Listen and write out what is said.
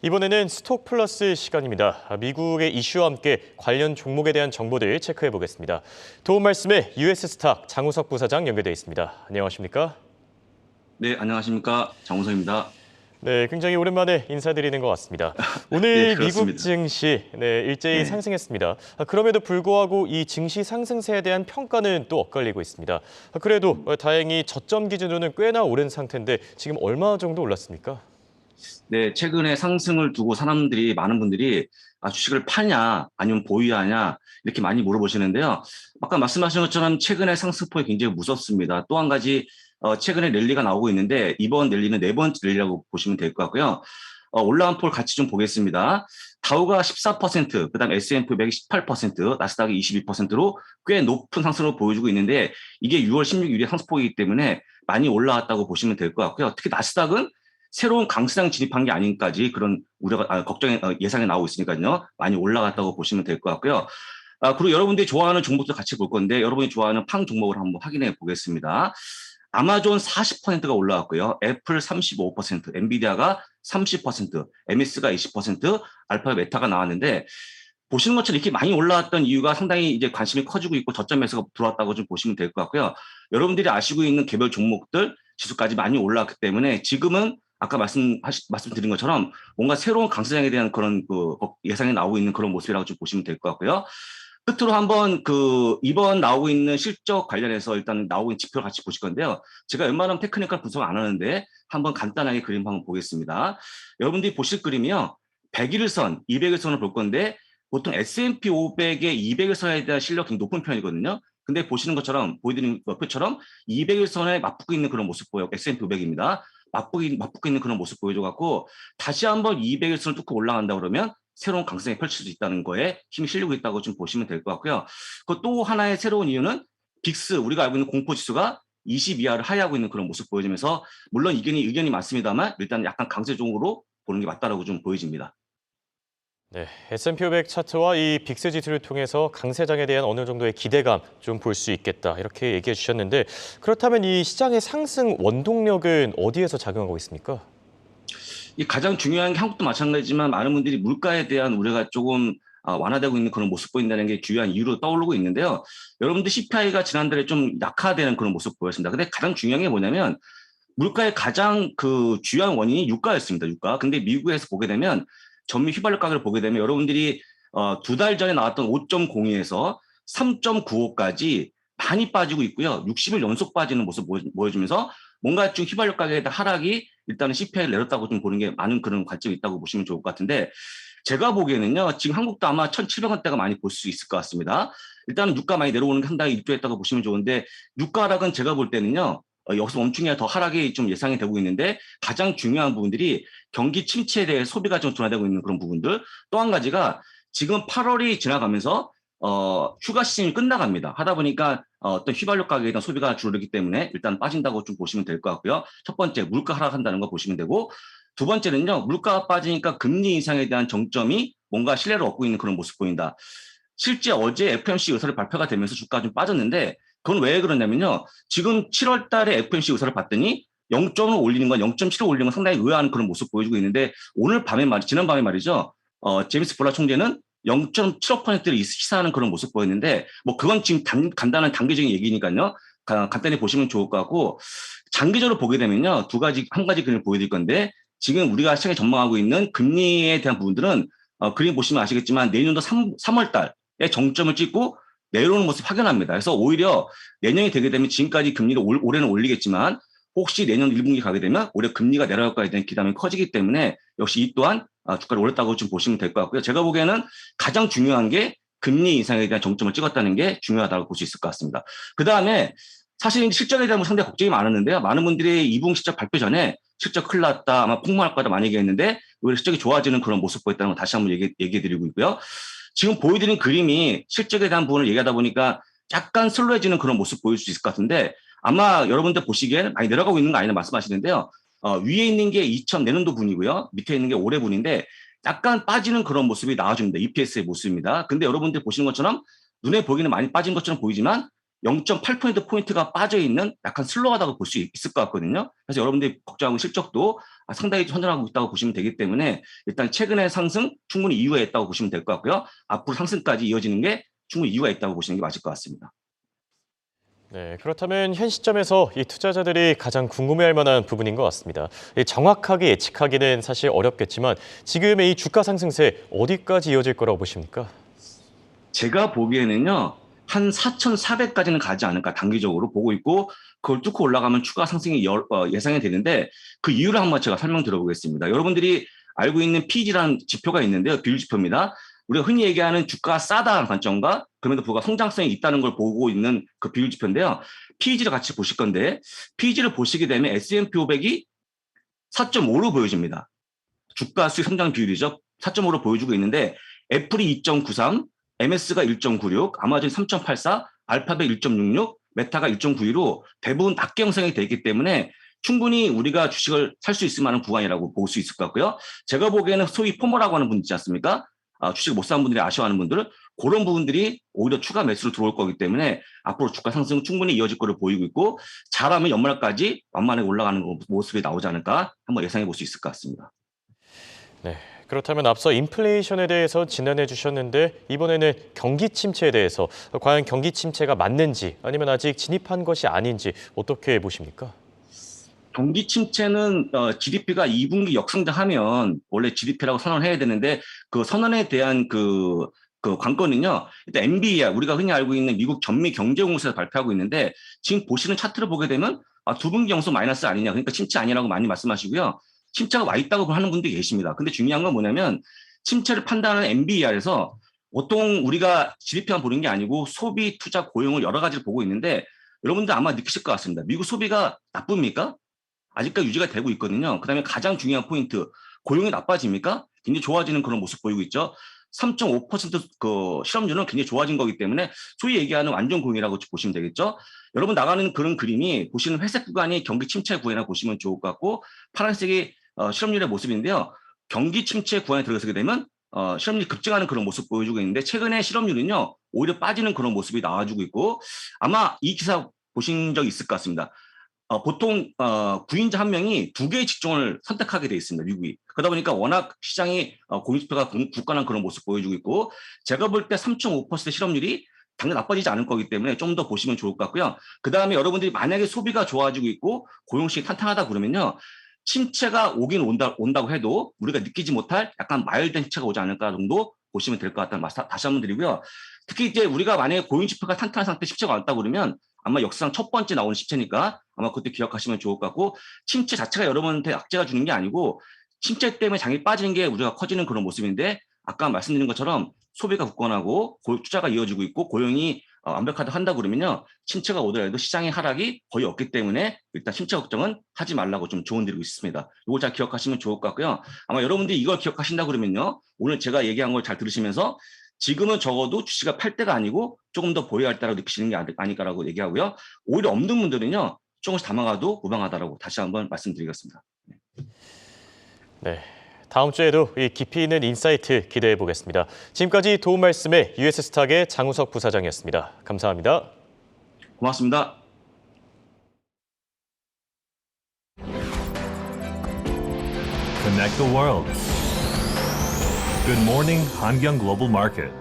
이번에는 스톡 플러스 시간입니다. 미국의 이슈와 함께 관련 종목에 대한 정보들 체크해 보겠습니다. 도움 말씀에 US스탁 장우석 부사장 연결돼 있습니다. 안녕하십니까? 네, 안녕하십니까. 장훈석입니다. 네, 굉장히 오랜만에 인사드리는 것 같습니다. 네, 오늘 미국 그렇습니다. 증시 일제히 네, 상승했습니다. 그럼에도 불구하고 이 증시 상승세에 대한 평가는 또 엇갈리고 있습니다. 그래도 다행히 저점 기준으로는 꽤나 오른 상태인데 지금 얼마 정도 올랐습니까? 네, 최근에 상승을 두고 사람들이, 많은 분들이 주식을 파냐, 아니면 보유하냐, 이렇게 많이 물어보시는데요. 아까 말씀하신 것처럼 최근에 상승폭이 굉장히 무섭습니다. 또 한 가지, 최근에 랠리가 나오고 있는데, 이번 랠리는 네 번째 랠리라고 보시면 될 것 같고요. 올라온 폭 같이 좀 보겠습니다. 다우가 14%, 그다음 S&P 500이 18%, 나스닥이 22%로 꽤 높은 상승을 보여주고 있는데 이게 6월 16일에 상승폭이기 때문에 많이 올라왔다고 보시면 될 것 같고요. 특히 나스닥은 새로운 강시장 진입한 게 아닌까지 그런 우려가 걱정이 예상이 나오고 있으니까요. 많이 올라갔다고 보시면 될 것 같고요. 그리고 여러분들이 좋아하는 종목도 같이 볼 건데 여러분이 좋아하는 팡 종목을 한번 확인해 보겠습니다. 아마존 40%가 올라왔고요. 애플 35%, 엔비디아가 30%, MS가 20%, 알파 메타가 나왔는데 보시는 것처럼 이렇게 많이 올라왔던 이유가 상당히 이제 관심이 커지고 있고 저점에서 들어왔다고 좀 보시면 될 것 같고요. 여러분들이 아시고 있는 개별 종목들 지수까지 많이 올라왔기 때문에 지금은 아까 말씀드린 것처럼 뭔가 새로운 강세장에 대한 그런 예상이 나오고 있는 그런 모습이라고 좀 보시면 될 것 같고요. 끝으로 한번 이번 나오고 있는 실적 관련해서 일단 나오고 있는 지표를 같이 보실 건데요. 제가 웬만하면 테크니컬 분석 안 하는데 한번 간단하게 그림 한번 보겠습니다. 여러분들이 보실 그림이요. 100일선, 200일선을 볼 건데 보통 S&P 500의 200일선에 대한 실력이 굉장히 높은 편이거든요. 근데 보시는 것처럼 보여드리는 표처럼 200일선에 맞붙고 있는 그런 모습 보여요. S&P 500입니다. 맞붙고 있는 그런 모습 보여줘갖고 다시 한번 200일선을 뚫고 올라간다 그러면 새로운 강성이 펼칠 수 있다는 거에 힘이 실리고 있다고 좀 보시면 될 것 같고요. 그 또 하나의 새로운 이유는 빅스 우리가 알고 있는 공포지수가 20 이하를 하회하고 있는 그런 모습 보여지면서 물론 의견이 많습니다만 일단 약간 강세종으로 보는 게 맞다라고 좀 보여집니다. 네, S&P 500 차트와 이 빅스 지수를 통해서 강세장에 대한 어느 정도의 기대감 좀 볼 수 있겠다 이렇게 얘기해 주셨는데 그렇다면 이 시장의 상승 원동력은 어디에서 작용하고 있습니까? 이 가장 중요한 게 한국도 마찬가지지만 많은 분들이 물가에 대한 우려가 조금 완화되고 있는 그런 모습 보인다는 게 주요한 이유로 떠오르고 있는데요. 여러분들 CPI가 지난달에 좀 약화되는 그런 모습 보였습니다. 근데 가장 중요한 게 뭐냐면 물가의 가장 주요한 원인이 유가였습니다. 유가. 근데 미국에서 보게 되면 전미 휘발유 가격을 보게 되면 여러분들이 두 달 전에 나왔던 5.02에서 3.95까지 많이 빠지고 있고요. 60일 연속 빠지는 모습 보여주면서 뭔가 좀 휘발유 가격에 대한 하락이 일단은 CPI를 내렸다고 좀 보는 게 많은 그런 관점이 있다고 보시면 좋을 것 같은데 제가 보기에는요. 지금 한국도 아마 1,700원대가 많이 볼 수 있을 것 같습니다. 일단은 유가 많이 내려오는 게 상당히 입주했다고 보시면 좋은데 유가 하락은 제가 볼 때는요. 여기서 멈추기가 더 하락이 좀 예상이 되고 있는데 가장 중요한 부분들이 경기 침체에 대해 소비가 좀 둔화되고 있는 그런 부분들 또 한 가지가 지금 8월이 지나가면서 휴가 시즌이 끝나갑니다. 하다 보니까 어떤 휘발유 가격에 대한 소비가 줄어들기 때문에 일단 빠진다고 좀 보시면 될 것 같고요. 첫 번째 물가 하락한다는 거 보시면 되고 두 번째는요. 물가가 빠지니까 금리 인상에 대한 정점이 뭔가 신뢰를 얻고 있는 그런 모습 보인다. 실제 어제 FOMC 의사를 발표가 되면서 주가가 좀 빠졌는데 그건 왜 그러냐면요. 지금 7월 달에 FOMC 의사를 봤더니 0.5 올리는 건 0.7을 올리는 건 상당히 의아한 그런 모습 보여주고 있는데 오늘 밤에 지난 밤에 말이죠. 제임스 볼라 총재는 0.75%를 시사하는 그런 모습 보였는데 뭐 그건 지금 간단한 단계적인 얘기니까요. 간단히 보시면 좋을 것 같고 장기적으로 보게 되면요. 한 가지 그림을 보여드릴 건데 지금 우리가 시장에 전망하고 있는 금리에 대한 부분들은 그림 보시면 아시겠지만 내년도 3월 달에 정점을 찍고 내려오는 모습 확연합니다. 그래서 오히려 내년이 되게 되면 지금까지 금리를 올해는 올리겠지만 혹시 내년 1분기 가게 되면 올해 금리가 내려갈 거에 대한 기대감이 커지기 때문에 역시 이 또한 주가를 올렸다고 좀 보시면 될 것 같고요. 제가 보기에는 가장 중요한 게 금리 인상에 대한 정점을 찍었다는 게 중요하다고 볼 수 있을 것 같습니다. 그다음에 사실 실적에 대한 상당히 걱정이 많았는데요. 많은 분들이 2분기 실적 발표 전에 실적 큰일 났다, 아마 폭망할 거다 많이 얘기했는데 오히려 실적이 좋아지는 그런 모습 보였다는 걸 다시 한번 얘기해드리고 있고요. 지금 보여드린 그림이 실적에 대한 부분을 얘기하다 보니까 약간 슬로해지는 그런 모습 보일 수 있을 것 같은데 아마 여러분들 보시기에 많이 내려가고 있는 거 아니냐 말씀하시는데요. 위에 있는 게 2000 내년도 분이고요. 밑에 있는 게 올해 분인데 약간 빠지는 그런 모습이 나와줍니다. EPS의 모습입니다. 근데 여러분들 보시는 것처럼 눈에 보기는 많이 빠진 것처럼 보이지만 0.8%포인트가 빠져있는 약간 슬로우하다고 볼 수 있을 것 같거든요. 그래서 여러분들이 걱정하고 실적도 상당히 선전하고 있다고 보시면 되기 때문에 일단 최근의 상승 충분히 이유가 있다고 보시면 될 것 같고요. 앞으로 상승까지 이어지는 게 충분히 이유가 있다고 보시는 게 맞을 것 같습니다. 네, 그렇다면 현 시점에서 이 투자자들이 가장 궁금해할 만한 부분인 것 같습니다. 정확하게 예측하기는 사실 어렵겠지만 지금의 이 주가 상승세 어디까지 이어질 거라고 보십니까? 제가 보기에는요, 한 4,400까지는 가지 않을까 단기적으로 보고 있고, 그걸 뚫고 올라가면 추가 상승이 예상이 되는데, 그 이유를 한번 제가 설명드려보겠습니다. 여러분들이 알고 있는 PEG라는 지표가 있는데요, 비율 지표입니다. 우리가 흔히 얘기하는 주가가 싸다는 관점과 그럼에도 불구하고 성장성이 있다는 걸 보고 있는 그 비율 지표인데요. PEG를 같이 보실 건데, PEG를 보시게 되면 S&P 500이 4.5로 보여집니다. 주가 수익 성장 비율이죠. 4.5로 보여주고 있는데 애플이 2.93, MS가 1.96, 아마존 3.84, 알파벳 1.66, 메타가 1.92로 대부분 낮게 형성이 되기 때문에 충분히 우리가 주식을 살 수 있을 만한 구간이라고 볼 수 있을 것 같고요. 제가 보기에는 소위 포모라고 하는 분들 있지 않습니까? 주식 못 사는 분들이 아쉬워하는 분들, 그런 부분들이 오히려 추가 매수로 들어올 거기 때문에 앞으로 주가 상승은 충분히 이어질 거로 보이고 있고, 잘하면 연말까지 완만하게 올라가는 모습이 나오지 않을까 한번 예상해 볼 수 있을 것 같습니다. 네, 그렇다면 앞서 인플레이션에 대해서 진단해 주셨는데 이번에는 경기 침체에 대해서 과연 경기 침체가 맞는지 아니면 아직 진입한 것이 아닌지 어떻게 보십니까? 경기 침체는 GDP가 2분기 역성장하면 원래 GDP라고 선언해야 되는데 그 선언에 대한 그 관건은요. 일단 NBER 우리가 흔히 알고 있는 미국 전미 경제공사에서 발표하고 있는데 지금 보시는 차트를 보게 되면 두 분기 영속 마이너스 아니냐, 그러니까 침체 아니라고 많이 말씀하시고요. 침체가 와 있다고 하는 분들이 계십니다. 근데 중요한 건 뭐냐면 침체를 판단하는 NBER에서 보통 우리가 GDP만 보는 게 아니고 소비, 투자, 고용을 여러 가지를 보고 있는데 여러분들 아마 느끼실 것 같습니다. 미국 소비가 나쁩니까? 아직까지 유지가 되고 있거든요. 그다음에 가장 중요한 포인트, 고용이 나빠집니까? 굉장히 좋아지는 그런 모습 보이고 있죠. 3.5% 실업률은 굉장히 좋아진 거기 때문에 소위 얘기하는 완전 고용이라고 보시면 되겠죠. 여러분 나가는 그런 그림이 보시는 회색 구간이 경기 침체 구간이라고 보시면 좋을 것 같고, 파란색이 실업률의 모습인데요. 경기 침체 구간에 들어서게 되면 실업률이 급증하는 그런 모습 보여주고 있는데 최근에 실업률은요 오히려 빠지는 그런 모습이 나와주고 있고, 아마 이 기사 보신 적 있을 것 같습니다. 보통 구인자 한 명이 두 개의 직종을 선택하게 돼 있습니다. 미국이. 그러다 보니까 워낙 시장이 고용지표가 굳건한 그런 모습 보여주고 있고, 제가 볼 때 3.5% 실업률이 당연히 나빠지지 않을 거기 때문에 좀 더 보시면 좋을 것 같고요. 그다음에 여러분들이 만약에 소비가 좋아지고 있고 고용시장이 탄탄하다 그러면요. 침체가 오긴 온다고 해도 우리가 느끼지 못할 약간 마일드한 침체가 오지 않을까 정도 보시면 될 것 같다는 말씀 다시 한번 드리고요. 특히 이제 우리가 만약에 고용지표가 탄탄한 상태 침체가 왔다고 그러면 아마 역사상 첫 번째 나오는 침체니까 아마 그때 기억하시면 좋을 것 같고, 침체 자체가 여러분한테 악재가 주는 게 아니고 침체 때문에 장이 빠지는 게 우리가 커지는 그런 모습인데, 아까 말씀드린 것처럼 소비가 굳건하고 투자가 이어지고 있고 고용이 완벽하다 한다 그러면요. 침체가 오더라도 시장의 하락이 거의 없기 때문에 일단 침체 걱정은 하지 말라고 좀 조언 드리고 있습니다. 이걸 잘 기억하시면 좋을 것 같고요. 아마 여러분들이 이걸 기억하신다 그러면요. 오늘 제가 얘기한 걸 잘 들으시면서 지금은 적어도 주식을 팔 때가 아니고 조금 더 보여야 할 때라고 느끼시는 게 아닐까라고 얘기하고요. 오히려 없는 분들은요. 조금씩 담아가도 무방하다라고 다시 한번 말씀드리겠습니다. 네, 다음 주에도 이 깊이 있는 인사이트 기대해 보겠습니다. 지금까지 도움 말씀의 US스탁의 장우석 부사장이었습니다. 감사합니다. 고맙습니다. Connect the world. Good morning, Hanyang Global Market.